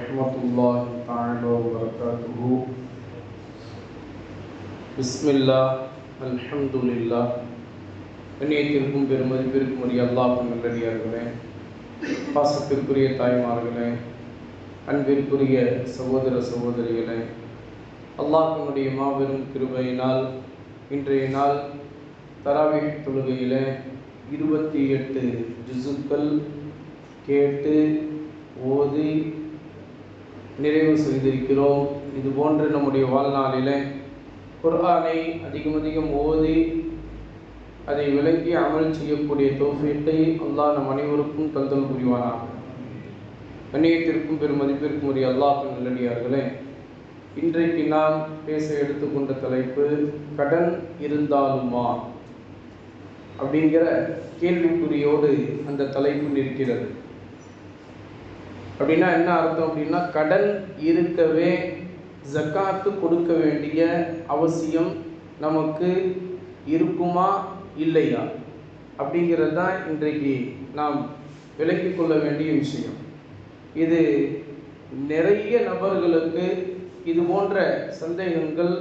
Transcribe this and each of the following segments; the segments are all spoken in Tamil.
ورحمة الله تعالى وبركاته. بسم الله الحمد لله. கண்ணியத்திற்கும் பெருமதிப்பிற்கும் உரிய அல்லாஹ்வின் நல்லடியார்களே, பாசத்திற்குரிய தாய்மார்களே, அன்பிற்குரிய சகோதர சகோதரிகளே, அல்லாஹ்வினுடைய மாபெரும் கிருபையினால் இன்றைய நாள் தராவீஹ் தொழுகையிலே 28 ஜுசுக்கள் கேட்டு ஓதி நிறைவு செய்திருக்கிறோம். இது போன்று நம்முடைய வாழ்நாளிலே குர்ஆனை அதிகம் ஓதி அதை விளக்கி அமல் செய்யக்கூடிய தௌஃபீக்கை அல்லாஹ் நம் அனைவருக்கும் தந்தல் புரிவானாக. கண்ணியத்திற்கும் பெருமதிப்பிற்கும் உரிய அல்லாஹ்வின் நல்லடியார்களே, இன்றைக்கு நாம் பேச எடுத்துக்கொண்ட தலைப்பு கடன் இருந்தாலுமா அப்படிங்கிற கேள்விக்குறியோடு அந்த தலைப்பு நிற்கிறது. அப்படின்னா என்ன அர்த்தம் அப்படின்னா, கடன் இருக்கவே ஜக்காத்து கொடுக்க வேண்டிய அவசியம் நமக்கு இருக்குமா இல்லையா அப்படிங்கிறது தான் இன்றைக்கு நாம் விளக்கிக் கொள்ள வேண்டிய விஷயம். இது நிறைய நபர்களுக்கு இது போன்ற சந்தேகங்கள்,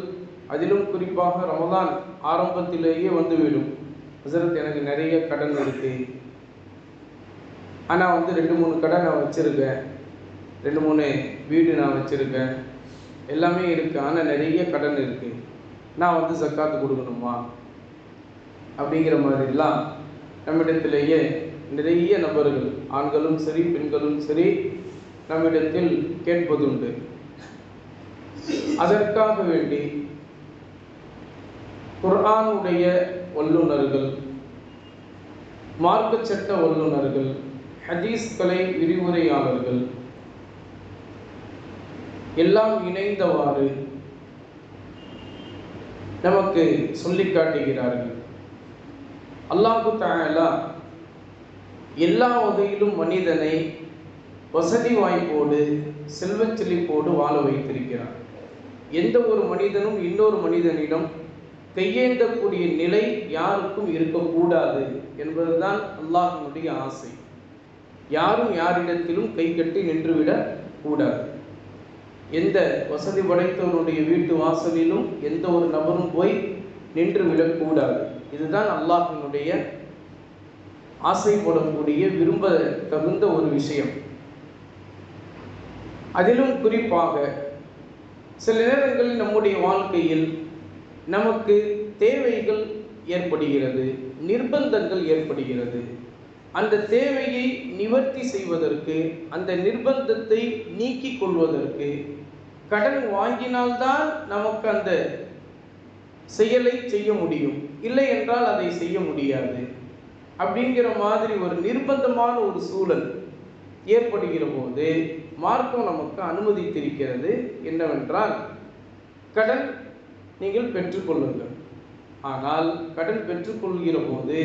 அதிலும் குறிப்பாக ரமதான் ஆரம்பத்திலேயே வந்துவிடும். ஹஸரத், எனக்கு நிறைய கடன் இருக்குது, ஆனால் 2-3 கடை நான் வச்சுருக்கேன், 2-3 வீடு நான் வச்சுருக்கேன், எல்லாமே இருக்குது, ஆனால் நிறைய கடன் இருக்குது, நான் ஜக்காத்து கொடுக்கணுமா அப்படிங்கிற மாதிரிலாம் நம்மிடத்திலேயே நிறைய நபர்கள், ஆண்களும் சரி பெண்களும் சரி, நம்மிடத்தில் கேட்பதுண்டு. அதற்காக வேண்டி குர்ஆனுடைய வல்லுநர்கள், மார்க்க சட்ட வல்லுநர்கள், ஹதீஸ்களை விரிவுரையாளர்கள் எல்லாம் இணைந்தவாறு நமக்கு சொல்லி காட்டுகிறார்கள். அல்லாஹ் தஆலா எல்லா வகையிலும் மனிதனை வசதி வாய்ப்போடு செல்வச் செழிப்போடு வாழ வைத்திருக்கிறார். எந்த ஒரு மனிதனும் இன்னொரு மனிதனிடம் கையேந்தக்கூடிய நிலை யாருக்கும் இருக்கக்கூடாது என்பதுதான் அல்லாஹ்வினுடைய ஆசை. யாரும் யாரிடத்திலும் கை கட்டி நின்றுவிடக் கூடாது. எந்த வசதி படைத்தவருடைய வீட்டு வாசலிலும் எந்த ஒரு நபரும் போய் நின்று விடக்கூடாது. இதுதான் அல்லாஹ்வினுடைய ஆசைப்படக்கூடிய, விரும்ப தகுந்த ஒரு விஷயம். அதிலும் குறிப்பாக சில நேரங்களில் நம்முடைய வாழ்க்கையில் நமக்கு தேவைகள் ஏற்படுகிறது, நிர்பந்தங்கள் ஏற்படுகிறது. அந்த தேவையை நிவர்த்தி செய்வதற்கு, அந்த நிர்பந்தத்தை நீக்கிக் கொள்வதற்கு கடன் வாங்கினால்தான் நமக்கு அந்த செயலை செய்ய முடியும், இல்லை என்றால் அதை செய்ய முடியாது. அப்படிங்கிற மாதிரி ஒரு நிர்பந்தமான ஒரு சூழல் ஏற்படுகிற போது மார்க்கம் நமக்கு அனுமதித்திருக்கிறது என்னவென்றால், கடன் நீங்கள் பெற்றுக்கொள்ளுங்கள். ஆனால் கடன் பெற்றுக்கொள்கிற போது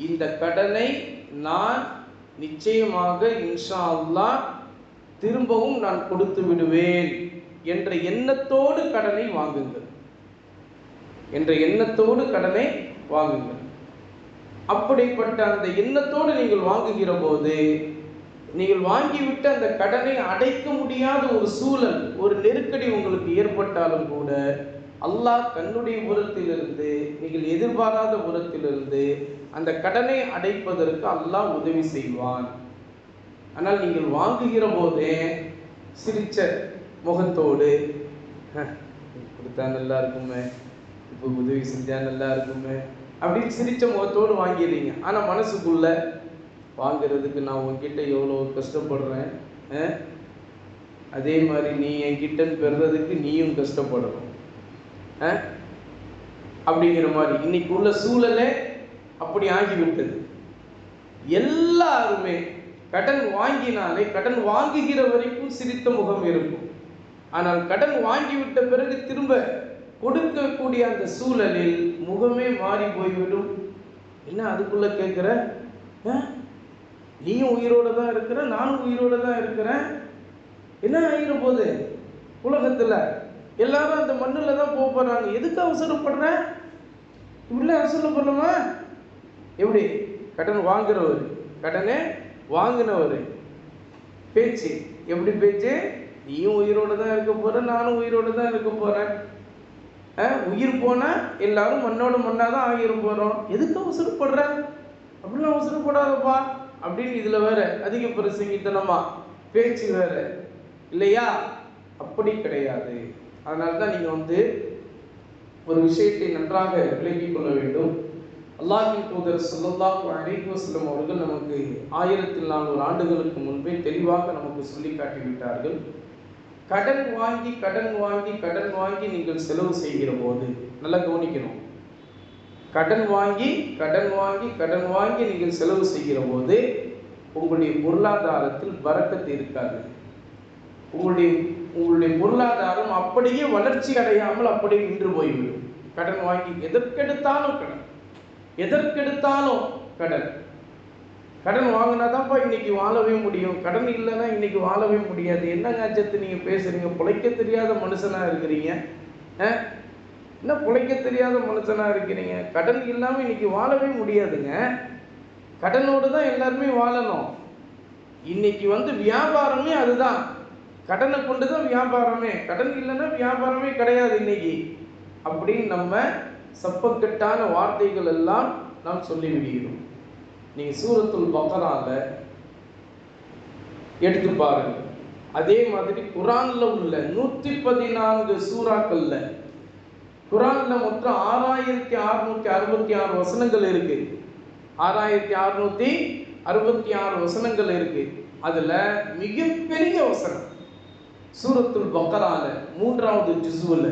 இந்த கடனை நான் நிச்சயமாக இன்ஷா அல்லாஹ் திரும்பவும் நான் கொடுத்து விடுவேன் என்ற எண்ணத்தோடு கடனை வாங்குங்கள், என்ற எண்ணத்தோடு கடனை வாங்குங்கள். அப்படிப்பட்ட அந்த எண்ணத்தோடு நீங்கள் வாங்குகிற போது, நீங்கள் வாங்கிவிட்டு அந்த கடனை அடைக்க முடியாத ஒரு சூழல், ஒரு நெருக்கடி உங்களுக்கு ஏற்பட்டாலும் கூட அல்லாஹ் தன்னுடைய புறத்திலிருந்து, நீங்கள் எதிர்பாராத புறத்திலிருந்து அந்த கடனை அடைப்பதற்கு அல்லாஹ் உதவி செய்வான். ஆனால் நீங்கள் வாங்குகிற போதே சிரிச்ச முகத்தோடு, கொடுத்தா நல்லா இருக்குமே, இப்போ உதவி செஞ்சா நல்லா இருக்குமே அப்படின்னு சிரிச்ச முகத்தோடு வாங்கிடுறீங்க. ஆனால் மனசுக்குள்ள, வாங்கிறதுக்கு நான் உன்கிட்ட எவ்வளோ கஷ்டப்படுறேன், அதே மாதிரி நீ என்கிட்ட பெறுறதுக்கு நீயும் கஷ்டப்படணும் அப்படிங்கிற மாதிரி இன்னைக்கு உள்ள சூழலே அப்படி ஆகிவிட்டது. எல்லாருமே கடன் வாங்கினாலே, கடன் வாங்குகிற வரைக்கும் சிரித்த முகம் இருக்கும். ஆனால் கடன் வாங்கிவிட்ட பிறகு திரும்ப கொடுக்கக்கூடிய அந்த சூழலில் முகமே மாறி போய்விடும். என்ன அதுக்குள்ள கேட்குற, நீயும் உயிரோட தான் இருக்கிற, நானும் உயிரோட தான் இருக்கிறேன், என்ன ஆகிற போது உலகத்தில் எல்லாரும் அந்த மண்ணில் தான் போகிறாங்க, எதுக்கு அவசரப்படுற, இப்படிலாம் அவசரப்படலாமா? எப்படி கடன் வாங்குறவர், கடனை வாங்கினவர் பேச்சு எப்படி பேச்சு, நீயும் உயிரோடு தான் இருக்க போற, நானும் உயிரோடு தான் இருக்க போறேன். உயிர் போனால் எல்லாரும் மண்ணோட மண்ணாக தான் ஆகிட போகிறோம். எதுக்கு அவசரப்படுற? அப்படிலாம் அவசரப்படாதப்பா அப்படின்னு இதில் வேற அதிக பிரசங்கித்தனமா பேச்சு வேற இல்லையா? அப்படி கிடையாது. அதனால தான் நீங்கள் ஒரு விஷயத்தை நன்றாக விளங்கிக் கொள்ள வேண்டும். அல்லாஹ்வின் தூதர் ஸல்லல்லாஹு அலைஹி வஸல்லம் அவர்கள் நமக்கு 1400 ஆண்டுகளுக்கு முன்பே தெளிவாக நமக்கு சொல்லி காட்டிவிட்டார்கள். கடன் வாங்கி கடன் வாங்கி கடன் வாங்கி நீங்கள் செலவு செய்கிற போது நல்லா கவனிக்கணும். கடன் வாங்கி கடன் வாங்கி கடன் வாங்கி நீங்கள் செலவு செய்கிற போது உங்களுடைய பொருளாதாரத்தில் பரக்கத்து இருக்காது. உங்களுடைய பொருளாதாரம் அப்படியே வளர்ச்சி அடையாமல் அப்படியே நின்று போய்விடும். கடன் வாங்கி எதற்கெடுத்தாலும் கடன், எதற்கெடுத்தாலும் கடன். கடன் வாங்கினா தான்ப்பா இன்னைக்கு வாழவே முடியும், கடன் இல்லைன்னா இன்னைக்கு வாழவே முடியாது. என்னங்க அச்சத்து நீங்கள் பேசுகிறீங்க? பிழைக்க தெரியாத மனுஷனாக இருக்கிறீங்க. என்ன பிழைக்க தெரியாத மனுஷனாக இருக்கிறீங்க? கடன் இல்லாமல் இன்னைக்கு வாழவே முடியாதுங்க. கடனோடு தான் எல்லாருமே வாழணும். இன்னைக்கு வியாபாரமே அதுதான். கடனை கொண்டு தான் வியாபாரமே. கடன் இல்லைன்னா வியாபாரமே கிடையாது இன்னைக்கு அப்படின்னு நம்ம சப்பக்கட்டான வார்த்தைகள் எல்லாம் நாம் சொல்லிவிடுகிறோம். நீங்கள் சூரத்துல் பக்ரால எடுத்து பாருங்க. அதே மாதிரி குரான்ல உள்ள 114 சூறாக்கள்ல, குரான்ல மொத்தம் 6666 வசனங்கள் இருக்கு. 6666 வசனங்கள் இருக்கு. அதுல மிகப்பெரிய வசனம் சூரத்துல் பக்ரால 3வது ஜுஸ்வுல,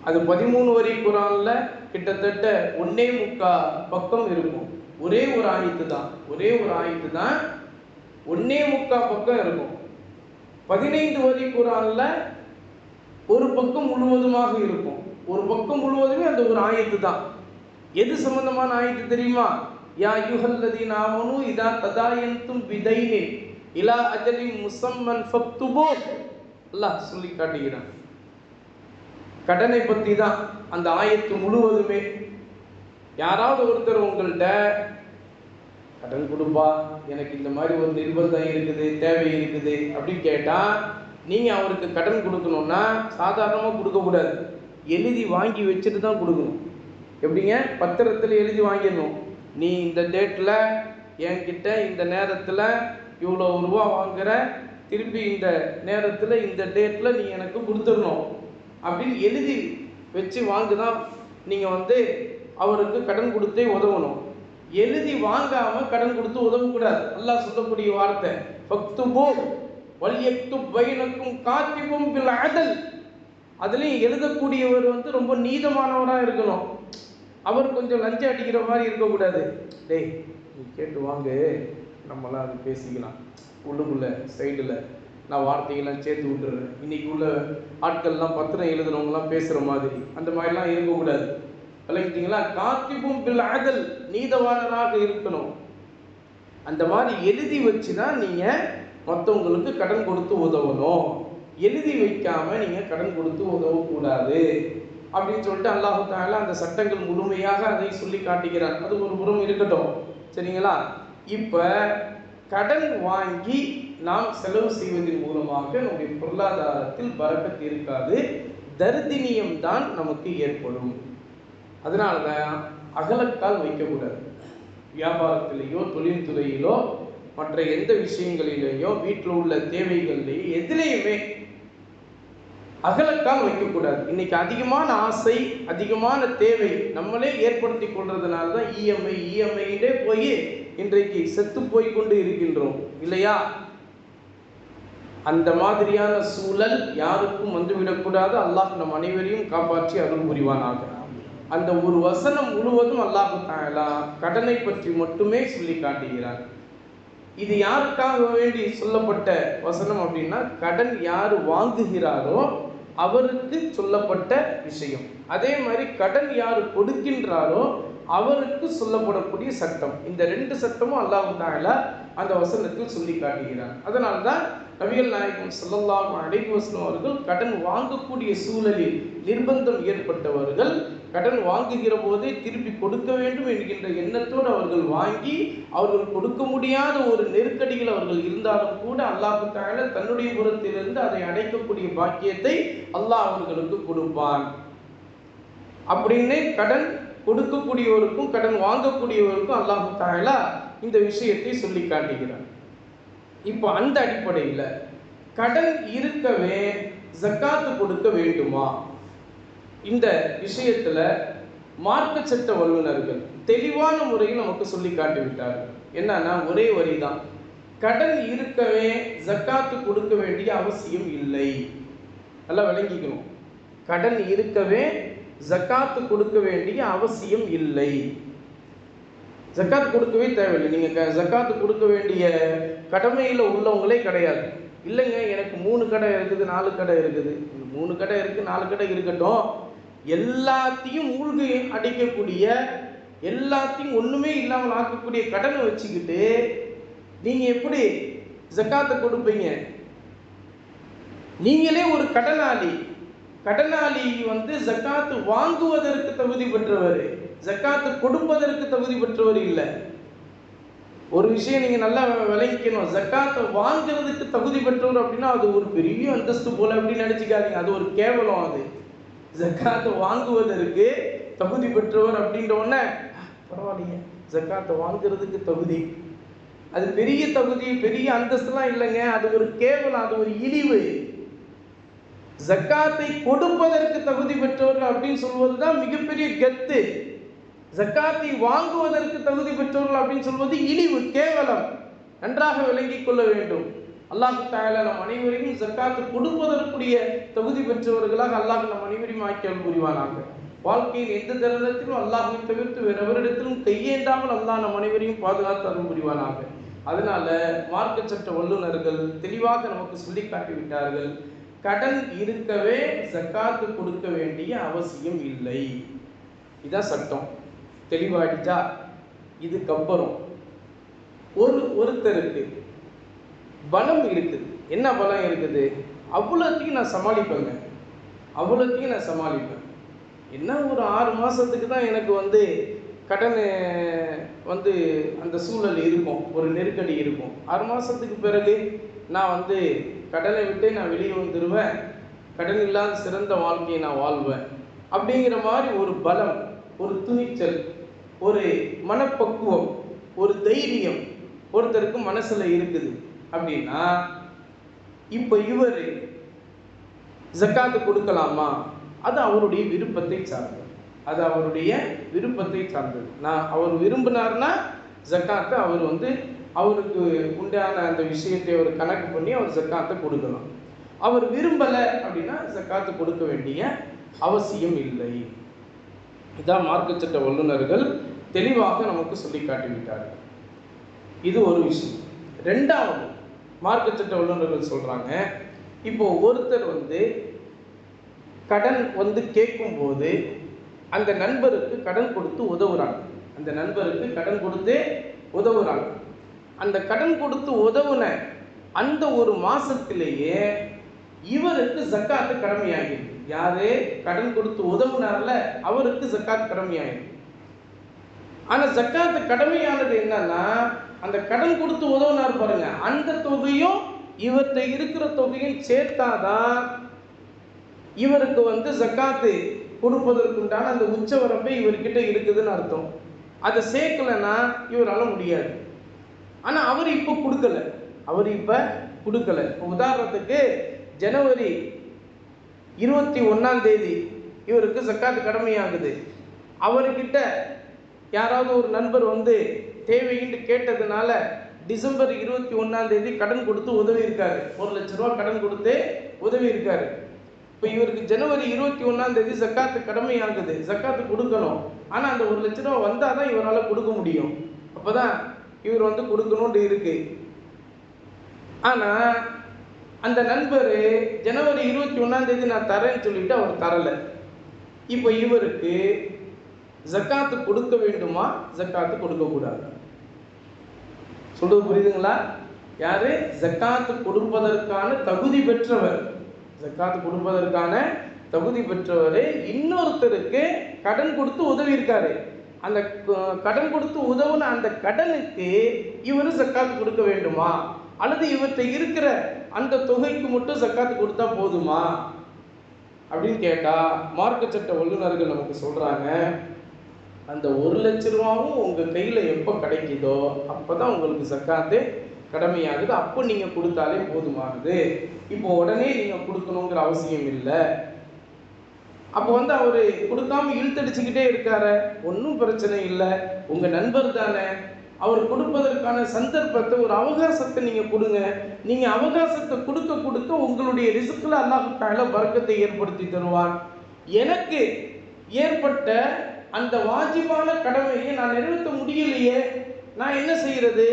அது 13 வரி குரான்ல கிட்டத்தட்ட 1.25 பக்கம் இருக்கும். ஒரே ஒரு ஆயத்து தான் 1.25 பக்கம் இருக்கும். 15 வரி குரான்ல ஒரு பக்கம் முழுவதுமாக இருக்கும். ஒரு பக்கம் முழுவதுமே அந்த ஒரு ஆயத்து தான். எது சம்பந்தமான ஆயத்து தெரியுமா? யா அய்யுஹல்லதீன ஆமனூ இதா ததாயன்தும் பிதைனின் இலா அஜலின் முஸம்மன் ஃபக்துபூ. அல்லாஹ் சொல்லி காட்டுகிறான். கடனை பற்றி தான் அந்த ஆயத்து முழுவதுமே. யாராவது ஒருத்தர் உங்கள்கிட்ட கடன் கொடுப்பா, எனக்கு இந்த மாதிரி ஒரு நிர்பந்தம் இருக்குது, தேவை இருக்குது அப்படின்னு கேட்டால் நீங்கள் அவருக்கு கடன் கொடுக்கணும்னா சாதாரணமாக கொடுக்கக்கூடாது. எழுதி வாங்கி வச்சுட்டு தான் கொடுக்கணும். எப்படிங்க? பத்திரத்தில் எழுதி வாங்கிடணும். நீ இந்த டேட்டில் என்கிட்ட இந்த நேரத்தில் இவ்வளோ ரூபா வாங்குற, திருப்பி இந்த நேரத்தில் இந்த டேட்டில் நீ எனக்கு கொடுத்துடணும் அப்படின்னு எழுதி வச்சு வாங்கி தான் நீங்கள் அவருக்கு கடன் கொடுத்தே உதவணும். எழுதி வாங்காமல் கடன் கொடுத்து உதவக்கூடாது. அல்லாஹ் சொல்லக்கூடிய வார்த்தை ஃபக்துபூ வல்யக்துப் பைனக்கும் காத்திபும் பில் அதல். அதுலேயும் எழுதக்கூடியவர் ரொம்ப நீதமானவராக இருக்கணும். அவர் கொஞ்சம் லஞ்சம் அடிக்கிற மாதிரி இருக்கக்கூடாது. டேய் நீ கேட்டு வாங்க, நம்மளாம் அது பேசிக்கலாம், உள்ளுக்குள்ளே சைடில் நான் வார்த்தைகள்லாம் சேர்த்து விட்டுறேன். இன்னைக்கு உள்ள ஆட்கள்லாம் பத்திரம் எழுதுறவங்கலாம் பேசுகிற மாதிரி அந்த மாதிரிலாம் இருக்கக்கூடாது. விளங்கிட்டீங்களா? காத்திபும் பில் அதல், நீதவானராக இருக்கணும். அந்த மாதிரி எழுதி வச்சு தான் நீங்கள் மற்றவங்களுக்கு கடன் கொடுத்து உதவணும். எழுதி வைக்காமல் நீங்கள் கடன் கொடுத்து உதவக்கூடாது அப்படின்னு சொல்லிட்டு அல்லாஹ் தஆலா அந்த சட்டங்கள் முழுமையாக அதை சொல்லி காட்டுகிறார். அது ஒரு புறம் இருக்கட்டும், சரிங்களா? இப்போ கடன் வாங்கி நாம் செலவு செய்வதன் மூலமாக நம்முடைய பொருளாதாரத்தில் பரக்கத்து இருக்காது, தர்தினியம் தான் நமக்கு ஏற்படும். அதனால தான் அகலக்கால் வைக்கக்கூடாது. வியாபாரத்திலேயோ தொழில்துறையிலோ மற்ற எந்த விஷயங்களிலேயோ வீட்டில் உள்ள தேவைகள்லேயோ எதிலேயுமே அகலக்கால் வைக்கக்கூடாது. இன்னைக்கு அதிகமான ஆசை, அதிகமான தேவை நம்மளே ஏற்படுத்தி கொள்றதுனால தான் இஎம்ஐ போய் இன்றைக்கு செத்து போய் கொண்டு இருக்கின்றோம் இல்லையா? அந்த மாதிரியான சூழல் யாருக்கும் வந்துவிடக்கூடாது. அல்லாஹ் நம் அனைவரையும் காப்பாற்றி அருள் புரிவானாக. அந்த ஒரு வசனம் முழுவதும் அல்லாஹ் தஆலா கடனை பற்றி மட்டுமே சொல்லி காட்டுகிறார். இது யாருக்காக வேண்டி சொல்லப்பட்ட வசனம் அப்படின்னா, கடன் யார் வாங்குகிறாரோ அவருக்கு சொல்லப்பட்ட விஷயம். அதே மாதிரி கடன் யார் கொடுக்கின்றாரோ அவருக்கு சொல்லப்படக்கூடிய சட்டம். இந்த 2 சட்டமும் அல்லாஹ் தஆலா அந்த வசனத்தில் சொல்லி காட்டுகிறார். அதனால்தான் நபிகள் நாயகம் ஸல்லல்லாஹு அலைஹி வஸல்லம் அவர்கள் கடன் வாங்கக்கூடிய சூழலில் நிர்பந்தம் ஏற்பட்டவர்கள் கடன் வாங்குகிற போதே திருப்பி கொடுக்க வேண்டும் என்கின்ற எண்ணத்தோடு அவர்கள் வாங்கி அவர்கள் கொடுக்க முடியாத ஒரு நெருக்கடியில் அவர்கள் இருந்தாலும் கூட அல்லாஹ் தஆலா தன்னுடைய புறத்திலிருந்து அதை அடைக்கக்கூடிய பாக்கியத்தை அல்லாஹ் அவர்களுக்கு கொடுப்பான். அப்படின்னு கடன் கொடுக்கக்கூடியவருக்கும் கடன் வாங்கக்கூடியவருக்கும் அல்லாஹ் தஆலா இந்த விஷயத்தை சொல்லி காட்டுகிறார். இப்போ அந்த அடிப்படையில் கடன் இருக்கவே ஜக்காத்து கொடுக்க வேண்டுமா? இந்த விஷயத்தில் மார்க்க சட்ட வல்லுநர்கள் தெளிவான முறையில் நமக்கு சொல்லி காட்டிவிட்டார்கள். என்னன்னா ஒரே வரி தான், கடன் இருக்கவே ஜக்காத்து கொடுக்க வேண்டிய அவசியம் இல்லை. நல்லா விளங்கிக்கணும், கடன் இருக்கவே ஜக்காத்து கொடுக்க வேண்டிய அவசியம் இல்லை. ஜக்காத் கொடுக்கவே தேவையில்லை. நீங்கள் ஜக்காத்து கொடுக்க வேண்டிய கடமையில் உள்ளவங்களே கிடையாது. இல்லைங்க எனக்கு 3 கடை இருக்குது 4 கடை இருக்குது, 3 கடை இருக்குது 4 கடை இருக்கட்டும், எல்லாத்தையும் மூழ்கி அடிக்கக்கூடிய எல்லாத்தையும் ஒன்றுமே இல்லாமல் ஆக்கக்கூடிய கடனை வச்சுக்கிட்டு நீங்கள் எப்படி ஜக்காத்தை கொடுப்பீங்க? நீங்களே ஒரு கடனாளி. கடனாளி ஜக்காத்து வாங்குவதற்கு தகுதி பெற்றவர், ஜக்காத்து கொடுப்பதற்கு தகுதி பெற்றவர் இல்லை. ஒரு விஷயம் நீங்கள் நல்லா விளங்கிக்கணும், ஜக்காத்தை வாங்குறதுக்கு தகுதி பெற்றவர் அப்படின்னா அது ஒரு பெரிய அந்தஸ்து போல அப்படின்னு நினச்சிக்காதீங்க, அது ஒரு கேவலம். அது ஜக்காத்தை வாங்குவதற்கு தகுதி பெற்றவர் அப்படின்ற உடனே பரவாயில்லைங்க ஜக்காத்தை வாங்குறதுக்கு தகுதி, அது பெரிய தகுதி பெரிய அந்தஸ்துலாம் இல்லைங்க, அது ஒரு கேவலம், அது ஒரு இழிவு. ஜக்காத்தை கொடுப்பதற்கு தகுதி பெற்றவர்கள் அப்படின்னு சொல்வது தான் மிகப்பெரிய கெத்து. ஜக்காத்தை வாங்குவதற்கு தகுதி பெற்றவர்கள் அப்படின்னு சொல்வது இழிவு, கேவலம். நன்றாக விளங்கிக் கொள்ள வேண்டும். அல்லாஹ் தஆலா நம் அனைவரையும் ஜக்காத்து கொடுப்பதற்குரிய தகுதி பெற்றவர்களாக அல்லாஹ் நம் அனைவரையும் ஆக்கியல் புரிவானாக. வாழ்க்கையில் எந்த தருணத்திலும் அல்லாஹ்வை தவிர்த்து வேறு எவரிடத்திலும் கையேண்டாமல் அல்லாஹ் நம் அனைவரையும் பாதுகாத்து அருள் புரிவானாக. அதனால மார்க்க சட்ட வல்லுநர்கள் தெளிவாக நமக்கு சொல்லி காட்டிவிட்டார்கள், கடன் இருக்கவே ஜக்காத்து கொடுக்க வேண்டிய அவசியம் இல்லை. இதான் சட்டம். தெளிவாயிட்டா? இதுக்கப்புறம் ஒருத்தருக்கு பலம் இருக்குது. என்ன பலம் இருக்குது? அவ்வளோத்தையும் நான் சமாளிப்பேங்க, அவ்வளோத்தையும் நான் சமாளிப்பேன். என்ன ஒரு 6 மாதத்துக்கு தான் எனக்கு கடன் அந்த சூழல் இருக்கும், ஒரு நெருக்கடி இருக்கும். 6 மாதத்துக்கு பிறகு நான் கடனை விட்டு நான் வெளியே வந்துடுவேன், கடன் இல்லாத சிறந்த வாழ்க்கையை நான் வாழ்வேன் அப்படிங்கிற மாதிரி ஒரு பலம், ஒரு துணிச்சல், ஒரு மனப்பக்குவம், ஒரு தைரியம் ஒருத்தருக்கு மனசுல இருக்குது அப்படின்னா இப்போ இவர் ஜக்காத்து கொடுக்கலாமா? அது அவருடைய விருப்பத்தை சார்ந்தது, அது அவருடைய விருப்பத்தை சார்ந்தது. அவர் விரும்பினார்னா ஜக்காத்தை அவர் அவருக்கு உண்டான அந்த விஷயத்தை அவர் கணக்கு பண்ணி அவர் ஜக்காத்தை கொடுக்கலாம். அவர் விரும்பலை அப்படின்னா ஜக்காத்து கொடுக்க வேண்டிய அவசியம் இல்லை. இதான் மார்க்க சட்ட வல்லுநர்கள் தெளிவாக நமக்கு சொல்லி காட்டிவிட்டார்கள். இது ஒரு விஷயம். ரெண்டாவது, மார்க்க சட்ட வல்லுநர்கள் சொல்றாங்க, இப்போ ஒருத்தர் கடன் கேட்கும்போது அந்த நண்பருக்கு கடன் கொடுத்து உதவுறாங்க, அந்த நண்பருக்கு கடன் கொடுத்து உதவுறாங்க. அந்த கடன் கொடுத்து உதவுன அந்த ஒரு மாசத்திலேயே இவருக்கு ஜக்காத்து கடமையாகிடுது. யாரு கடன் கொடுத்து உதவுனார்ல அவருக்கு ஜக்காத்து கடமையாகிடுது. ஆனா ஜக்காத்து கடமையானது என்னன்னா, அந்த கடன் கொடுத்து உதவுனார் பாருங்க, அந்த தொகையும் இவர்கிட்ட இருக்கிற தொகையும் சேர்த்தாதான் இவருக்கு ஜக்காத்து கொடுப்பதற்குண்டான அந்த உச்சவரம்பை இவர்கிட்ட இருக்குதுன்னு அர்த்தம். அதை சேர்க்கலைன்னா இவரால் முடியாது. ஆனால் அவர் இப்போ கொடுக்கல, அவர் இப்போ கொடுக்கல. உதாரணத்துக்கு ஜனவரி 21 இவருக்கு ஜக்காத்து கடமையாகுது. அவர்கிட்ட யாராவது ஒரு நண்பர் தேவையின்னு கேட்டதுனால டிசம்பர் 21 கடன் கொடுத்து உதவி இருக்காரு, 1 லட்ச ரூபா கடன் கொடுத்து உதவி இருக்காரு. இப்போ இவருக்கு ஜனவரி 21 ஜக்காத்து கடமையாகுது, ஜக்காத்து கொடுக்கணும். ஆனால் அந்த 1 லட்ச ரூபா வந்தால் தான் இவரால் கொடுக்க முடியும். அப்போ தான் இவர் கொடுக்கணும்னு இருக்கு. ஆனால் அந்த நண்பர் ஜனவரி 21 நான் தரேன்னு சொல்லிட்டு அவர் தரலை. இப்போ இவருக்கு ஜக்காத்து கொடுக்க வேண்டுமா, ஜக்காத்து கொடுக்கக்கூடாது? சொல்றது புரியுதுங்களா? யாரு? ஜக்காத்து கொடுப்பதற்கான தகுதி பெற்றவர். ஜக்காத்து கொடுப்பதற்கான தகுதி பெற்றவர் இன்னொருத்தருக்கு கடன் கொடுத்து உதவி இருக்காரு. அந்த கடன் கொடுத்து உதவுன அந்த கடனுக்கு இவர் ஜக்காத்து கொடுக்க வேண்டுமா, அல்லது இவர்கிட்ட இருக்கிற அந்த தொகைக்கு மட்டும் ஜக்காத்து கொடுத்தா போதுமா அப்படின்னு கேட்டா, மார்க்க சட்ட வல்லுநர்கள் நமக்கு சொல்றாங்க, அந்த 1 லட்ச ரூபாவும் உங்க கையில எப்போ கிடைக்குதோ அப்பதான் உங்களுக்கு ஜக்காத்து கடமையாகுது. அப்போ நீங்க கொடுத்தாலே போதுமானது. இப்போ உடனே நீங்க கொடுக்கணுங்கிற அவசியம் இல்லை. அப்போ அவரு கொடுக்காம இழுத்தடிச்சுக்கிட்டே இருக்காரு, ஒன்றும் பிரச்சனை இல்லை. உங்க நண்பர் தானே, அவர் கொடுப்பதற்கான சந்தர்ப்பத்தை, ஒரு அவகாசத்தை நீங்க கொடுங்க. நீங்க அவகாசத்தை கொடுக்க கொடுக்க உங்களுடைய ரிஸ்க்ல அல்லாஹ் தஆலா பரக்கத்தை ஏற்படுத்தி தருவான். எனக்கு ஏற்பட்ட அந்த வாஜிபான கடமையை நான் நிறைவேற்ற முடியலையே, நான் என்ன செய்யறது?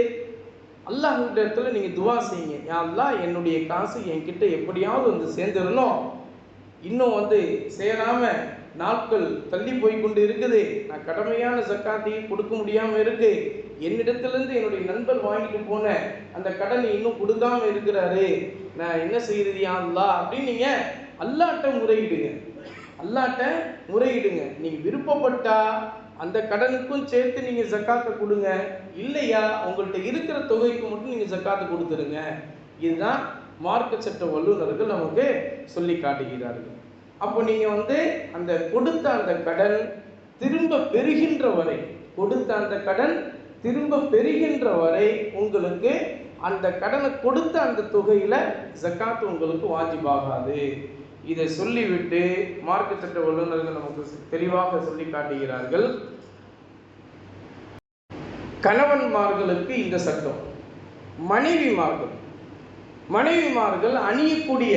அல்லாஹ்விடத்துல நீங்க துவா செய்யுங்க. யா அல்லாஹ், என்னுடைய காசு என்கிட்ட எப்படியாவது சேர்ந்துடணும். இன்னும் சேராம நாட்கள் தள்ளி போய் கொண்டு இருக்குது. நான் கடமையான ஜக்காத்தையும் கொடுக்க முடியாம இருக்கு. என்னிடத்திலிருந்து என்னுடைய நண்பர் வாங்கிட்டு போன அந்த கடனை இன்னும் கொடுக்காம இருக்கிறாரு. நான் என்ன செய்யறது யா அல்லாஹ் அப்படின்னு நீங்க அல்லாஹ்ட்ட முறையிடுங்க. அல்லாஹ்ட்ட முறையிடுங்க. நீங்க விருப்பப்பட்டா அந்த கடனுக்கும் சேர்த்து நீங்க ஜக்காத்தை கொடுங்க. இல்லையா, உங்கள்கிட்ட இருக்கிற தொகைக்கு மட்டும் நீங்க ஜக்காத்தை கொடுத்துருங்க. இதுதான் மார்க்க சட்ட வல்லுநர்கள் நமக்கு சொல்லி காட்டுகிறார்கள். அப்போ நீங்க அந்த கொடுத்த அந்த கடன் திரும்ப பெறுகின்ற வரை, கொடுத்த அந்த கடன் திரும்ப பெறுகின்ற வரை உங்களுக்கு அந்த கடனை கொடுத்த அந்த தொகையில ஜக்காத்து உங்களுக்கு வாஜிபாகாது. இதை சொல்லிவிட்டு மார்க்க சட்ட வல்லுநர்கள் நமக்கு தெளிவாக சொல்லி காட்டுகிறார்கள். கணவன்மார்களுக்கு இந்த சட்டம். மனைவிமார்கள் அணியக்கூடிய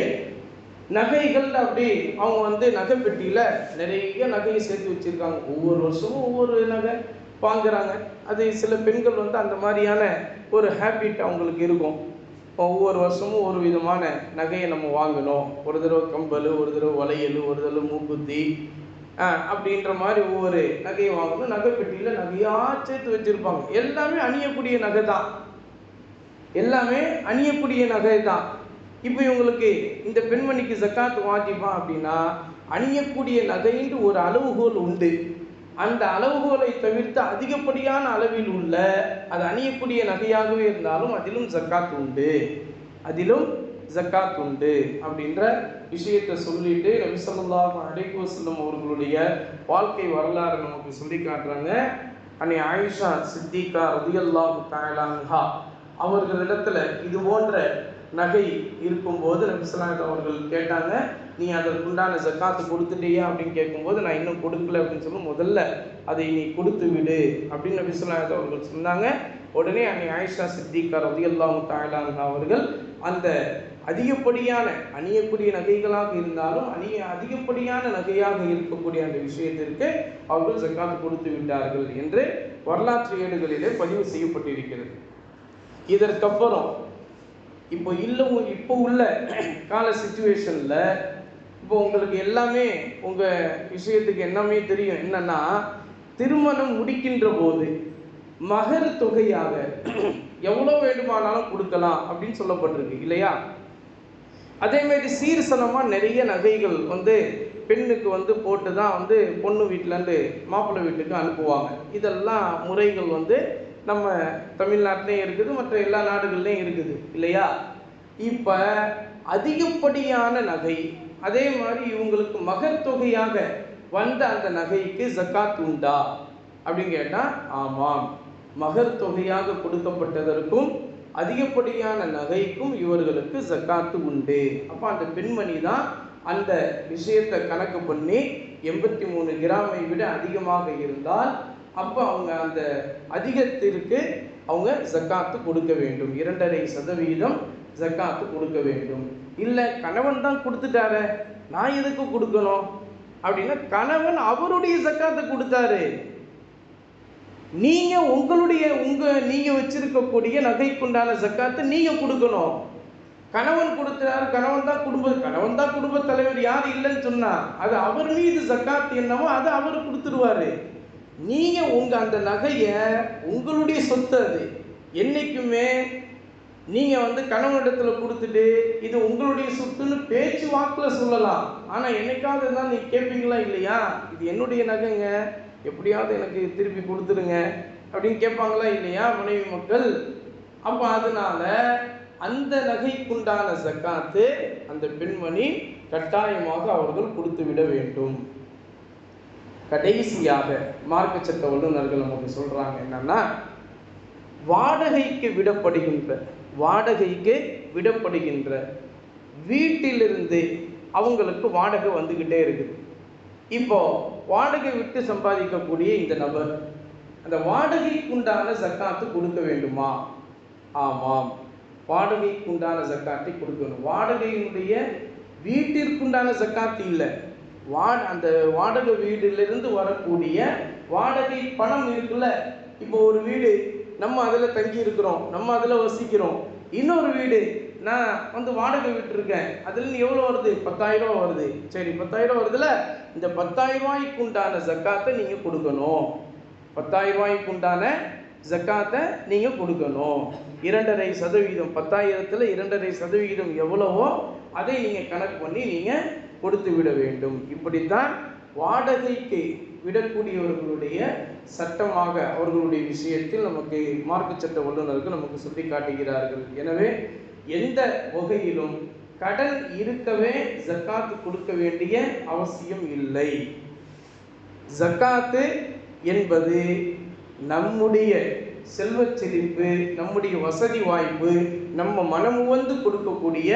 நகைகள் அப்படி அவங்க நகை பெட்டியில் நிறைய நகையை சேர்த்து வச்சுருக்காங்க. ஒவ்வொரு வருஷமும் ஒவ்வொரு நகை வாங்குறாங்க. அது சில பெண்கள் அந்த மாதிரியான ஒரு ஹேபிட் அவங்களுக்கு இருக்கும். ஒவ்வொரு வருஷமும் ஒரு விதமான நகையை நம்ம வாங்கணும். ஒரு தடவை கம்பல், ஒரு தடவை வளையல், ஒரு தடவை மூக்குத்தி அப்படின்ற மாதிரி ஒவ்வொரு நகையை வாங்கணும். நகை பெட்டியில் நகையாக சேர்த்து வச்சுருப்பாங்க. எல்லாமே அணியக்கூடிய நகை தான், எல்லாமே அணியக்கூடிய நகை தான். இப்போ இவங்களுக்கு இந்த பெண்மணிக்கு ஜக்காத்து வாஜிபா அப்படின்னா, அணியக்கூடிய நகைன்னு ஒரு அளவுகோல் உண்டு. அந்த அளவுகோலை தவிர்த்து அதிகப்படியான அளவில் உள்ள அது அணியக்கூடிய நகையாகவே இருந்தாலும் அதிலும் ஜக்காத் உண்டு, அப்படின்ற விஷயத்தை சொல்லிட்டு நபி ஸல்லல்லாஹு அலைஹி வஸல்லம் அவர்களுடைய வாழ்க்கை வரலாறு நமக்கு சொல்லி காட்டுறாங்க. அன்னை ஆயிஷா சித்திகா ரலியல்லாஹு தஆலா அன்ஹா அவர்களிடத்துல இது போன்ற நகை இருக்கும்போது நபி ஸல்லல்லாஹு அலைஹி அவர்கள் கேட்டாங்க, நீ அதற்குண்டான ஜக்காத்து கொடுத்துட்டியா அப்படின்னு கேட்கும்போது, நான் இன்னும் கொடுக்கல அப்படின்னு சொல்லி, முதல்ல அதை நீ கொடுத்து விடு அப்படின்னு நபி ஸல்லல்லாஹு அலைஹி அவர்கள் சொன்னாங்க. உடனே அன்னை ஆயிஷா சித்திகா ரலியல்லாஹு தஆலா அன்ஹா அவர்கள் அந்த அதிகப்படியான அணியக்கூடிய நகைகளாக இருந்தாலும் அதிகப்படியான நகையாக இருக்கக்கூடிய அந்த விஷயத்திற்கு அவர்கள் ஜக்காத்து கொடுத்து விட்டார்கள் என்று வரலாற்று ஏடுகளிலே பதிவு செய்யப்பட்டிருக்கிறது. இதற்கப்புறம் இப்போ உள்ள கால சிச்சுவேஷன்ல இப்போ உங்களுக்கு எல்லாமே உங்க விஷயத்துக்கு எல்லாமே தெரியும். என்னன்னா, திருமணம் முடிக்கின்ற போது மகர் தொகையாக எவ்வளோ வேண்டுமானாலும் கொடுக்கலாம் அப்படின்னு சொல்லப்பட்டிருக்கு இல்லையா? அதே மாதிரி சீர்சனமா நிறைய நகைகள் பெண்ணுக்கு போட்டு தான் பொண்ணு வீட்டிலேருந்து மாப்பிள்ளை வீட்டுக்கு அனுப்புவாங்க. இதெல்லாம் முறைகள் நம்ம தமிழ்நாட்டிலையும் இருக்குது, மற்ற எல்லா நாடுகள்லையும் இருக்குது இல்லையா? இப்போ அதிகப்படியான நகை, அதே மாதிரி இவங்களுக்கு மகர் தொகையாக வந்த அந்த நகைக்கு ஜக்காத் உண்டா அப்படின்னு கேட்டால், ஆமாம், மகர் தொகையாக கொடுக்கப்பட்டதற்கும் அதிகப்படியான நகைக்கும் இவர்களுக்கு ஜக்காத்து உண்டு. அப்போ அந்த பெண்மணி தான் அந்த விஷயத்தை கணக்கு பண்ணி 83 கிராமை விட அதிகமாக இருந்தால் அப்போ அவங்க அந்த அதிகத்திற்கு அவங்க ஜக்காத்து கொடுக்க வேண்டும். 2.5% ஜக்காத்து கொடுக்க வேண்டும். இல்லை கணவன் தான் கொடுத்துட்டாரு, நான் எதுக்கு கொடுக்கணும் அப்படின்னா, கணவன் அவருடைய ஜக்காத்தை கொடுத்தாரு, நீங்க நீங்க வச்சிருக்கக்கூடிய நகைக்குண்டான ஜக்காத்தை நீங்க கொடுக்கணும். கணவன் கொடுத்தாரு, கணவன் தான் குடும்ப தலைவர், யார் இல்லைன்னு சொன்னா அது அவர் மீது ஜக்காத் என்னவோ அதை அவர் கொடுத்துருவாரு. நீங்க அந்த நகையை உங்களுடைய சொத்து, அது என்னைக்குமே நீங்கள் வந்து கணவனிடத்தில் கொடுத்துட்டு இது உங்களுடைய சொத்துன்னு பேச்சு வாக்கில் சொல்லலாம். ஆனால் என்னைக்காவது இருந்தால் நீ கேட்பீங்களா இல்லையா, இது என்னுடைய நகைங்க, எப்படியாவது எனக்கு திருப்பி கொடுத்துருங்க அப்படின்னு கேட்பாங்களா இல்லையா மனைவி மக்கள். அப்போ அதனால அந்த நகைக்குண்டான ஜக்காத்து அந்த பெண்மணி கட்டாயமாக அவர்கள் கொடுத்து விட வேண்டும். கடைசியாக மார்க்க சட்ட வல்லுநர்கள் நமக்கு சொல்றாங்க என்னன்னா, வாடகைக்கு விடப்படுகின்ற வீட்டிலிருந்து அவங்களுக்கு வாடகை வந்துக்கிட்டே இருக்குது. இப்போ வாடகை விட்டு சம்பாதிக்கக்கூடிய இந்த நபர் அந்த வாடகைக்குண்டான ஜக்காத்து கொடுக்க வேண்டுமா? ஆமாம், வாடகைக்குண்டான ஜக்காத்தை கொடுக்கணும். வாடகையினுடைய வீட்டிற்குண்டான ஜக்காத்து இல்லை, அந்த வாடகை வீட்டிலிருந்து வரக்கூடிய வாடகை பணம் இருக்குல்ல. இப்போ ஒரு வீடு நம்ம அதில் தங்கி இருக்கிறோம், நம்ம அதில் வசிக்கிறோம். இன்னொரு வீடு நான் வந்து வாடகை விட்டுருக்கேன், அதுலேருந்து எவ்வளோ வருது, 10,000 ரூபா வருது. சரி, 10,000 வருதுல, இந்த 10,000 ரூபாய்க்குண்டான ஜக்காத்தை நீங்கள் கொடுக்கணும். 10,000 ரூபாய்க்குண்டான ஜக்காத்தை நீங்கள் கொடுக்கணும். 2.5%, 10,000ல் 2.5% எவ்வளவோ அதை நீங்கள் கணக்கு பண்ணி நீங்கள் கொடுத்து விட வேண்டும். இப்படித்தான் வாடகைக்கு விடக்கூடியவர்களுடைய சட்டமாக அவர்களுடைய விஷயத்தில் நமக்கு மார்க்க சட்ட வல்லுநர்கள் நமக்கு சுட்டி காட்டுகிறார்கள். எனவே எந்த வகையிலும் கடன் இருக்கவே ஜக்காத்து கொடுக்க வேண்டிய அவசியம் இல்லை. ஜக்காத்து என்பது நம்முடைய செல்வ செழிப்பு, நம்முடைய வசதி வாய்ப்பு, நம்ம மனமுவந்து கொடுக்கக்கூடிய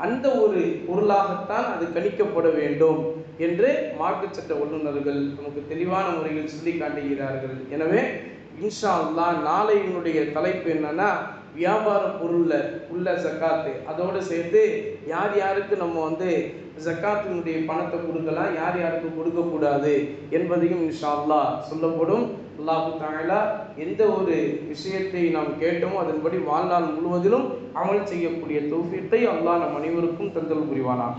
அந்த ஒரு பொருளாகத்தான் அது கணிக்கப்பட வேண்டும் என்று மார்க்க சட்ட வல்லுநர்கள் நமக்கு தெளிவான முறையில் சொல்லி காட்டுகிறார்கள். எனவே இன்ஷா அல்லாஹ் நாளையினுடைய தலைப்பு என்னன்னா, வியாபார பொருளில் உள்ள ஜக்காத்து, அதோடு சேர்த்து யார் யாருக்கு நம்ம வந்து ஜக்காத்தினுடைய பணத்தை கொடுக்கலாம், யார் யாருக்கு கொடுக்கக்கூடாது என்பதையும் இன்ஷா அல்லாஹ் சொல்லப்படும். அல்லாஹு தஆலா எந்த ஒரு விஷயத்தை நாம் கேட்டோமோ அதன்படி வாழ்நாள் முழுவதிலும் அமல் செய்யக்கூடிய தௌஃபீக்கை அல்லாஹ் நம் அனைவருக்கும் தந்தல் புரிவானாக.